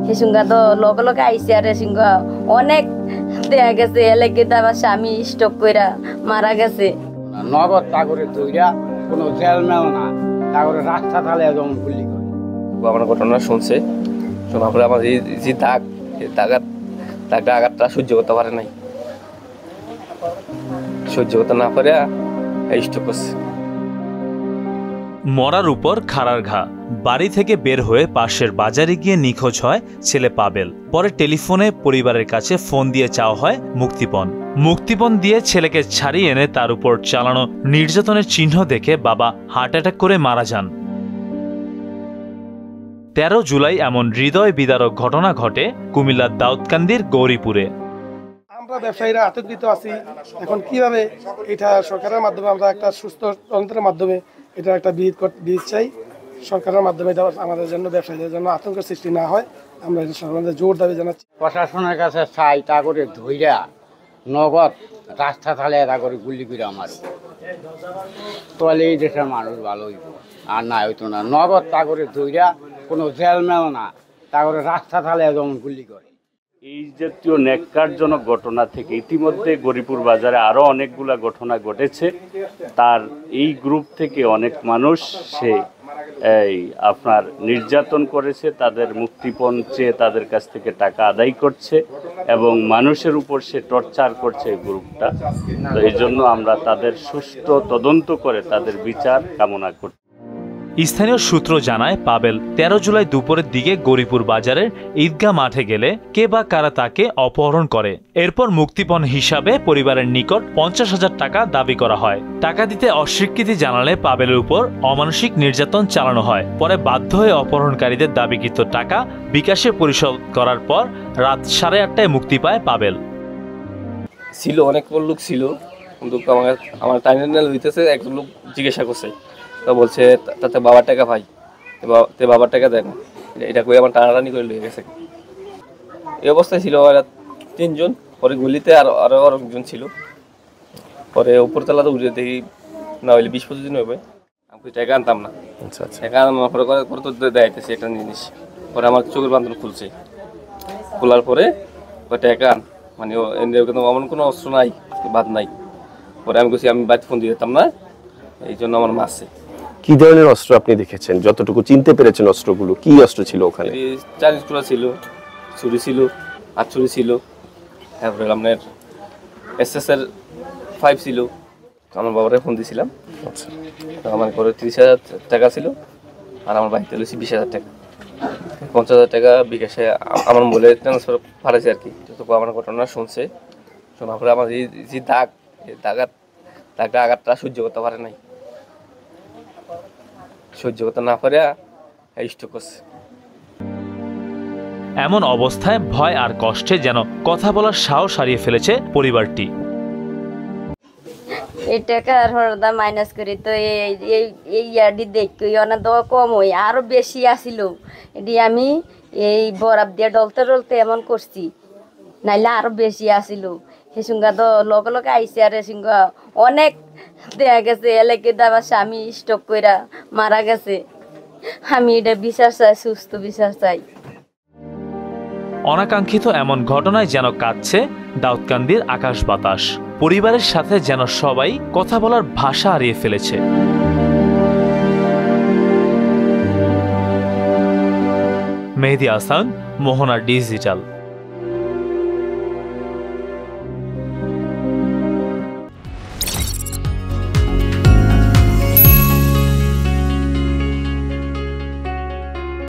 হেসুঙ্গা তো লগে লগে আইসে আর হেসুঙ্গা অনেক দেখা গেছে এলাকে আমার স্বামী স্টক কইরা মারা গেছে। নগদ তাগরে তৈরা কোনো জেলমেল না, তাগরে রাস্তা তালে একদম গুলি করে। আমার ঘটনা শুনছে, শোনার পরে আমার যে দাগ, দাগটা আঘাতটা সহ্য করতে পারে নাই, সহ্য করতে না পারে স্ট্রোক করছে। মরার উপর খাড়ার ঘা। বাড়ি থেকে বের হয়ে পাশের বাজারে গিয়ে নিখোঁজ হয় ছেলে পাবেল। পরে টেলিফোনে পরিবারের কাছে ফোন দিয়ে চাওয়া হয় মুক্তিপণ। মুক্তিপণ দিয়ে ছেলেকে ছাড়িয়ে এনে তার উপর চালানো নির্যাতনের চিহ্ন দেখে বাবা হার্ট অ্যাটাক করে মারা যান। 13 জুলাই এমন হৃদয় বিদারক ঘটনা ঘটে কুমিল্লার দাউদকান্দির গৌরীপুরে। আমরা ব্যবসায়ীরা আতঙ্কিত আছি, এখন কিভাবে এটা সরকারের মাধ্যমে আমরা একটা সুস্থ তন্ত্রের মাধ্যমে এটা একটা বিহিত চাই। সরকারের মাধ্যমে এটা আমাদের জন্য, ব্যবসায়ীদের জন্য আতঙ্কের সৃষ্টি না হয়, আমরা এটা সরকারের জোর দাবি জানাচ্ছি। প্রশাসনের কাছে চাই তা করে ধইরা নগদ রাস্তা তালে এটা করে গুলি করে আমার তাহলে এই দেশের মানুষ ভালো হইব, আর না হইতো না। নগদ তা করে ধইরা কোনো জেলমেল না, তা করে রাস্তা তালে একদম গুলি করে। এই জাতীয় ন্যাক্কারজনক ঘটনা থেকে ইতিমধ্যে গরিপুর বাজারে আরও অনেকগুলা ঘটনা ঘটেছে। তার এই গ্রুপ থেকে অনেক মানুষ সে আপনার নির্যাতন করেছে, তাদের মুক্তিপণ চেয়ে তাদের কাছ থেকে টাকা আদায় করছে এবং মানুষের উপর সে টর্চার করছে এই গ্রুপটা। তো এই জন্য আমরা তাদের সুষ্ঠু তদন্ত করে তাদের বিচার কামনা করছি। স্থানীয় সূত্র জানায় পাবেল 13 জুলাই দুপুরের দিকে গরিপুর বাজারের ঈদগাহ মাঠে গেলে কে বা কারা তাকে অপহরণ করে। এরপর মুক্তিপণ হিসাবে পরিবারের নিকট 50,000 টাকা দাবি করা হয়। টাকা দিতে অস্বীকৃতি জানালে পাবেলের উপর অমানসিক নির্যাতন চালানো হয়। পরে বাধ্য হয়ে অপহরণকারীদের দাবিকৃত টাকা বিকাশে পরিশোধ করার পর রাত 8:30টায় মুক্তি পায় পাবেল। ছিল অনেক লোক ছিল, কিন্তু আমার টাইনাল হইতেছে একজন লোক জিজ্ঞাসা করছে, তো বলছে তাতে বাবার টাকা ভাই, বাবার টাকা দেন, এটা কই আমার টানাটানি করে লয়ে গেছে। এই অবস্থায় ছিল 3 জন, পরে গুলিতে আরো একজন ছিল। পরে উপরতলাতে উঠে দেখি না হইলে 20-25 দিন হবে, আমি টাকা আনতাম না। আচ্ছা আচ্ছা, টাকা আনার পরে তো দেখাইতেছে একটা জিনিস। পরে আমার চোখের বান্ধন খুলছে, খোলার পরে টাকা আন, মানে এমন কোনো অস্ত্র নাই, বাদ নাই। পরে আমি বলছি আমি বাড়িতে ফোন দিয়ে দিতাম না, এই জন্য আমার মারছে। কি ধরনের অস্ত্র আপনি দেখেছেন, যতটুকু চিনতে পেরেছেন অস্ত্রগুলো কি অস্ত্র ছিল ওখানে? চাইনিজ কুলা ছিল, ছুরি ছিল, হাত ছুরি ছিল, তারপরে আপনার SSR 5 ছিল। আমার বাবারে ফোন দিয়েছিলাম। আচ্ছা, আমার ঘরে 30,000 টাকা ছিল, আর আমার বাড়িতে হয়েছে 20,000 টাকা। 50,000 টাকা বিকাশে আমার বলে ট্রান্সফার পাঠাইছে আর কি। যতটুকু আমার ঘটনা শুনছে, শোনার পরে আমার যে দাগটা আঘাতটা সহ্য করতে পারে নাই, সহ্য করতে না পারে স্ট্রোক করছে। এমন অবস্থায় ভয় আর কষ্টে যেন কথা বলার সাহস হারিয়ে ফেলেছে পরিবারটি। এই টাকা হরদা মাইনাস করি তো এই ইয়ারডি দেখি অনেক দেওয়া কম হই, আরও বেশি আসিল। এটি আমি এই বরাব দিয়ে ডলতে এমন করছি, নাইলে আরও বেশি আসিল। হেসুঙ্গা তো লগে লগে আইসে আর হেসুঙ্গা অনেক দেখা গেছে এলাকে আমার স্বামী স্টক কইরা মারা গেছে। আমি এটা বিচার চাই, সুস্থ বিচার চাই। অনাকাঙ্ক্ষিত এমন ঘটনায় যেন কাঁদছে দাউদকান্দির আকাশ বাতাস। পরিবারের সাথে যেন সবাই কথা বলার ভাষা হারিয়ে ফেলেছে। মেহেদী হাসান, মোহনা ডিজিটাল।